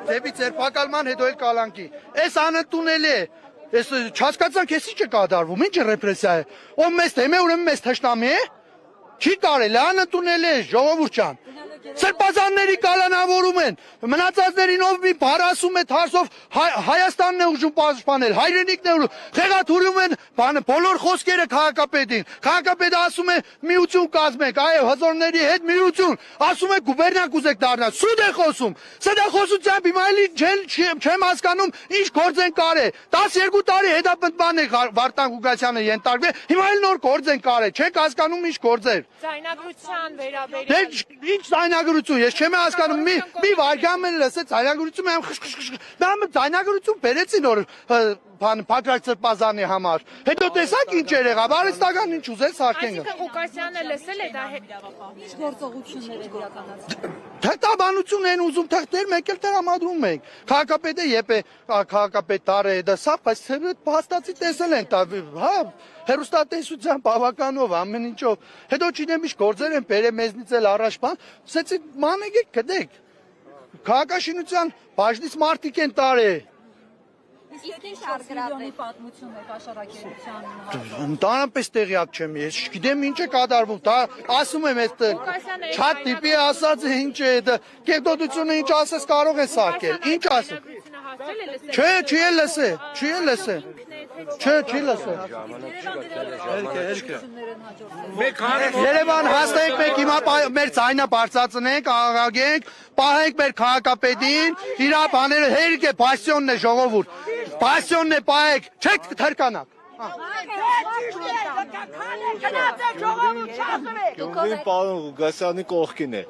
Դեպի ձերբակալման հետո էլ կալանքի։ Այս անընդունել է։ Այս չհասկացան քեզ ի՞նչ է կատարվում, ինչ ռեպրեսիա է։ Ով մեզ թեմ է, ուրեմն մեզ թշնամի է։ Չի կարելի, անընդունել է, ժողովուրդ ջան։ Սրբազանների կալանավորում են, մնացածներին ով մի բառ ասում է թարսով Հայաստանն է ուժում պաշտպանել, հայրենիքն է ուժում, խեղաթյուրում են բոլոր խոսքերը քաղաքապետին, քաղաքապետը ասում է միություն կազմենք, այո հզորների հետ միություն, ասում է գուբերնիա կուզեք դառնալ, սուտ է խոսում, սա խոսությամբ հիմա էլի չեմ հասկանում ինչ գործ են կարել, 12 տարի հետապնդման է Վարդան Ղուկասյանը ենթարկվել, հիմա էլ նոր գործ են կարել, չեք հասկանում ինչ գործեր։ Ձայնագրության վերաբերյալ Ինչ ձայնագրություն, ես չեմ հասկանում, մի վայրկյան էլ լսեց ձայնագրություն, մեմ ձայնագրություն բերեցի նոր Փակրակ Սրբազանի համար։ Հետո տեսակ ինչ էր եղավ, արհեստական ինչ ուզեց սարքեն։ Այսինքն Ղուկասյանը լսել է դա Ինչ գործողություններ է իրականացնում։ Թղթաբանություն են ուզում թղթեր, մեկ էլ տրամադրում ենք։ Քաղաքապետը եպե քաղաքապետ տարե դա սա, բայց հաստատի տեսել են, հա, հերոստատեսության բավականով ամեն ինչով։ Հետո չինեմ ինչ գործեր են բերել մեզնից էլ առաջ բան, ասեցի մանեք եք գտեք։ Քաղաքաշինության բաժնից մարդիկ են տարել։ Իսկ ինչ արգրատի պատմություն է կաշառակերության Ընդհանրապես տեղյակ չեմ, ես չգիտեմ ինչ է կատարվում, դա ասում եմ այստեղ չաթ տիպի ասած է ինչ է դա, կեղտոտությունը ինչ ասես կարող է սարքել, ինչ ասում։ Չէ, չի է լսել, չի է լսել։ Չէ, չի լսել։ Երևան հասնենք մենք հիմա մեր ձայնը բարձրացնենք, աղաղագենք, պահենք մեր քաղաքապետին, իր բաները հերիք է, բասյոնն է ժողովուրդ։ Բասյոնն է պահեք, չեք թրկանաք։ Գյուղի պարոն Ղուկասյանի կողքին է։